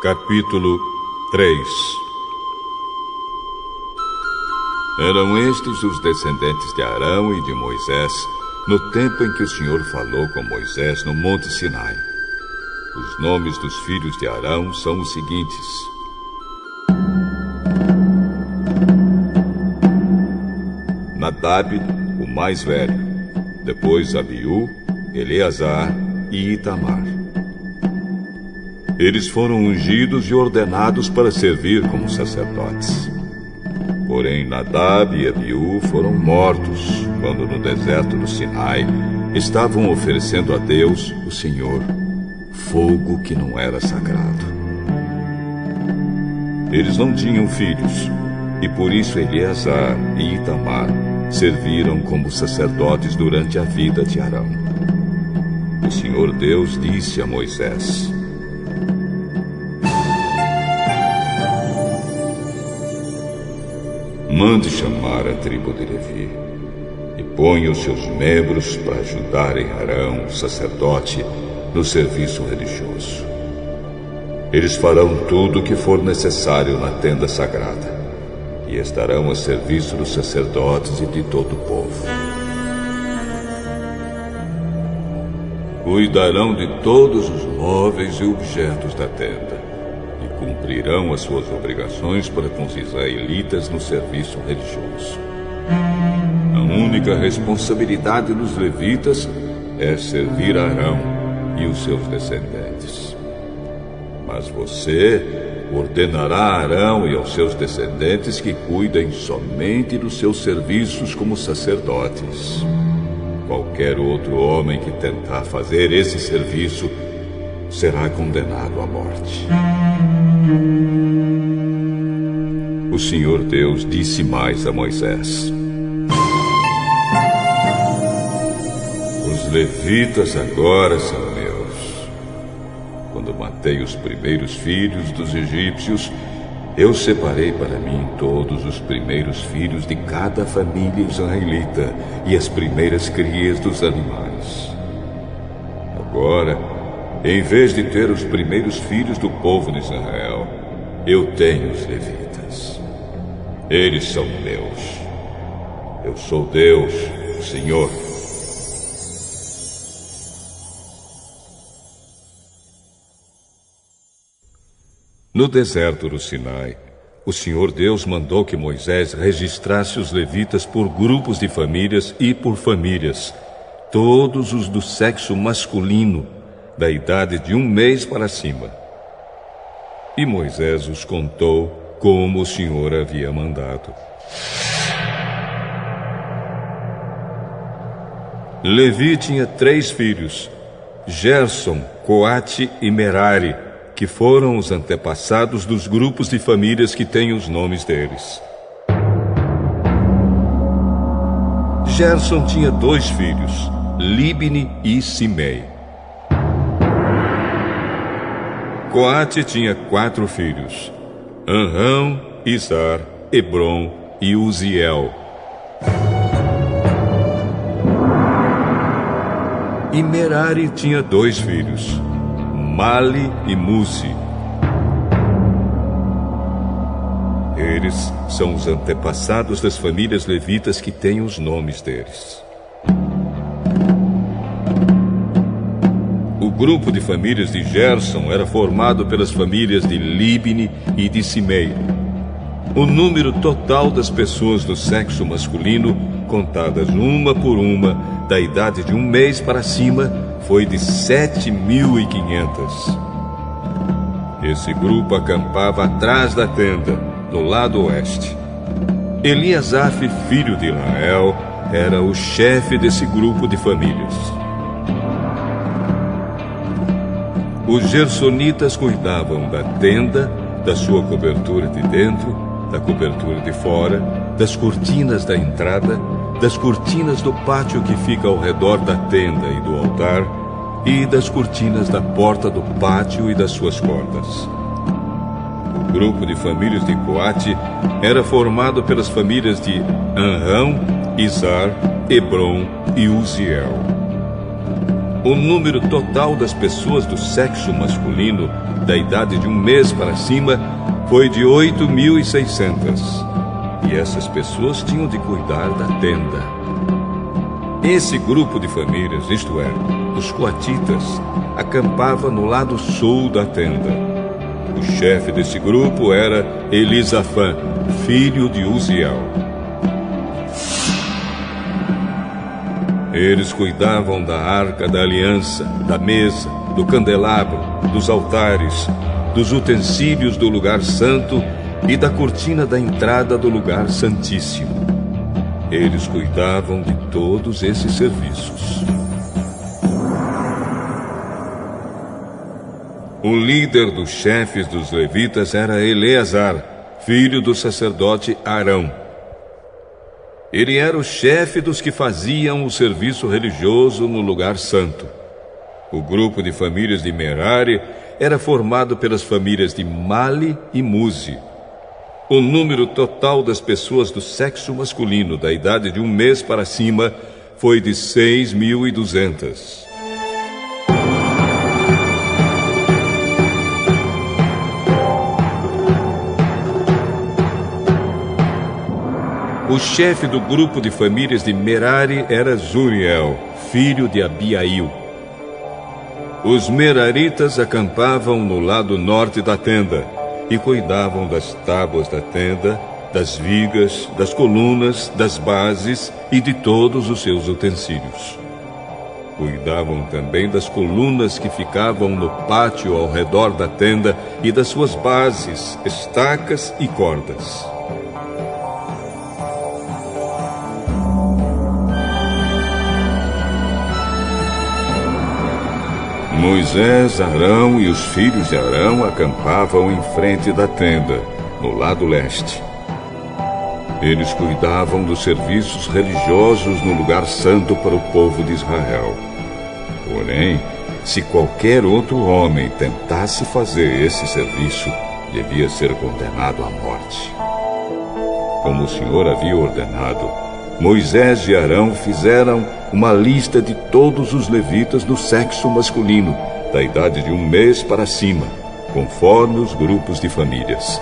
Capítulo 3. Eram estes os descendentes de Arão e de Moisés, no tempo em que o Senhor falou com Moisés no Monte Sinai. Os nomes dos filhos de Arão são os seguintes: Nadab, o mais velho, depois Abiú, Eleazar e Itamar. Eles foram ungidos e ordenados para servir como sacerdotes. Porém, Nadab e Abiú foram mortos quando no deserto do Sinai estavam oferecendo a Deus, o Senhor, fogo que não era sagrado. Eles não tinham filhos, e por isso Eleazar e Itamar serviram como sacerdotes durante a vida de Arão. O Senhor Deus disse a Moisés: mande chamar a tribo de Levi e ponha os seus membros para ajudarem Arão, o sacerdote, no serviço religioso. Eles farão tudo o que for necessário na tenda sagrada e estarão a serviço dos sacerdotes e de todo o povo. Cuidarão de todos os móveis e objetos da tenda e cumprirão as suas obrigações para com os israelitas no serviço religioso. A única responsabilidade dos levitas é servir a Arão e os seus descendentes. Mas você ordenará a Arão e aos seus descendentes que cuidem somente dos seus serviços como sacerdotes. Qualquer outro homem que tentar fazer esse serviço será condenado à morte. O Senhor Deus disse mais a Moisés: os levitas agora são meus. Quando matei os primeiros filhos dos egípcios, eu separei para mim todos os primeiros filhos de cada família israelita e as primeiras crias dos animais. Agora, em vez de ter os primeiros filhos do povo de Israel, eu tenho os levitas. Eles são meus. Eu sou Deus, o Senhor. No deserto do Sinai, o Senhor Deus mandou que Moisés registrasse os levitas por grupos de famílias e por famílias, todos os do sexo masculino, da idade de 1 mês para cima. E Moisés os contou como o Senhor havia mandado. Levi tinha 3 filhos, Gerson, Coate e Merari, que foram os antepassados dos grupos de famílias que têm os nomes deles. Gerson tinha 2 filhos, Libni e Simei. Coate tinha 4 filhos, Amram, Izar, Hebron e Uziel. E Merari tinha 2 filhos, Mali e Musi. Eles são os antepassados das famílias levitas que têm os nomes deles. O grupo de famílias de Gerson era formado pelas famílias de Libni e de Simei. O número total das pessoas do sexo masculino, contadas uma por uma, da idade de 1 mês para cima, foi de 7.500. Esse grupo acampava atrás da tenda, no lado oeste. Eliasaf, filho de Israel, era o chefe desse grupo de famílias. Os gersonitas cuidavam da tenda, da sua cobertura de dentro, da cobertura de fora, das cortinas da entrada, das cortinas do pátio que fica ao redor da tenda e do altar, e das cortinas da porta do pátio e das suas cordas. O grupo de famílias de Coate era formado pelas famílias de Amram, Izar, Hebron e Uziel. O número total das pessoas do sexo masculino, da idade de 1 mês para cima, foi de 8.600. E essas pessoas tinham de cuidar da tenda. Esse grupo de famílias, isto é, os coatitas, acampava no lado sul da tenda. O chefe desse grupo era Elisafã, filho de Uziel. Eles cuidavam da arca da aliança, da mesa, do candelabro, dos altares, dos utensílios do lugar santo e da cortina da entrada do lugar santíssimo. Eles cuidavam de todos esses serviços. O líder dos chefes dos levitas era Eleazar, filho do sacerdote Arão. Ele era o chefe dos que faziam o serviço religioso no lugar santo. O grupo de famílias de Merari era formado pelas famílias de Mali e Muzi. O número total das pessoas do sexo masculino, da idade de 1 mês para cima, foi de 6.200. O chefe do grupo de famílias de Merari era Zuriel, filho de Abiail. Os meraritas acampavam no lado norte da tenda e cuidavam das tábuas da tenda, das vigas, das colunas, das bases e de todos os seus utensílios. Cuidavam também das colunas que ficavam no pátio ao redor da tenda e das suas bases, estacas e cordas. Moisés, Arão e os filhos de Arão acampavam em frente da tenda, no lado leste. Eles cuidavam dos serviços religiosos no lugar santo para o povo de Israel. Porém, se qualquer outro homem tentasse fazer esse serviço, devia ser condenado à morte. Como o Senhor havia ordenado, Moisés e Arão fizeram uma lista de todos os levitas do sexo masculino, da idade de 1 mês para cima, conforme os grupos de famílias.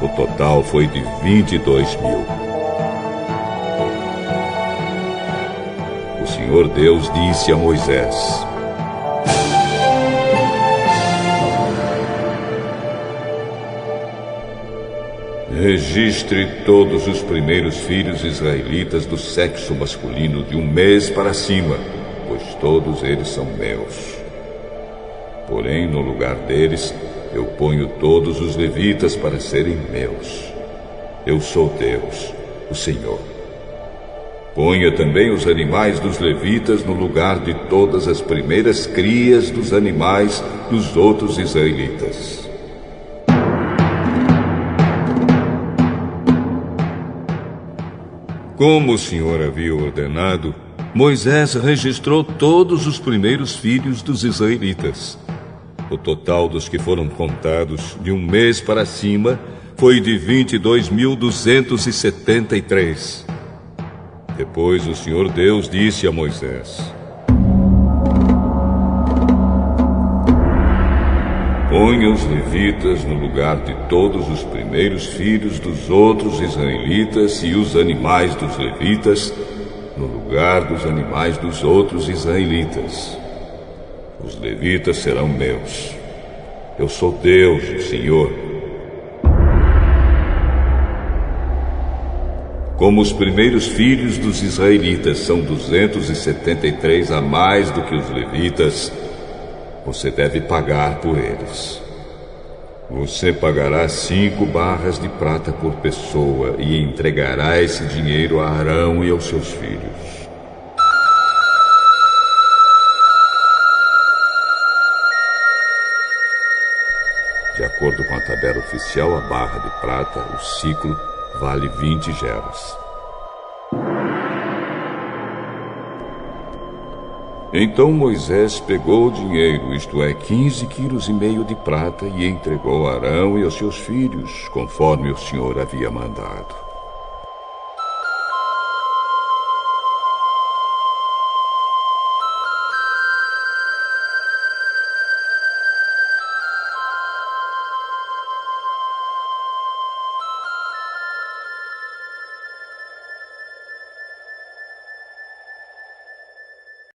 O total foi de 22.000. O Senhor Deus disse a Moisés: registre todos os primeiros filhos israelitas do sexo masculino de 1 mês para cima, pois todos eles são meus. Porém, no lugar deles, eu ponho todos os levitas para serem meus. Eu sou Deus, o Senhor. Ponha também os animais dos levitas no lugar de todas as primeiras crias dos animais dos outros israelitas. Como o Senhor havia ordenado, Moisés registrou todos os primeiros filhos dos israelitas. O total dos que foram contados de 1 mês para cima foi de 22.273. Depois o Senhor Deus disse a Moisés: ponha os levitas no lugar de todos os primeiros filhos dos outros israelitas e os animais dos levitas no lugar dos animais dos outros israelitas. Os levitas serão meus. Eu sou Deus, o Senhor. Como os primeiros filhos dos israelitas são 273 a mais do que os levitas, você deve pagar por eles. Você pagará 5 barras de prata por pessoa e entregará esse dinheiro a Arão e aos seus filhos. De acordo com a tabela oficial, a barra de prata, o ciclo, vale 20 gerras. Então Moisés pegou o dinheiro, isto é, 15,5 quilos de prata, e entregou a Arão e aos seus filhos, conforme o Senhor havia mandado.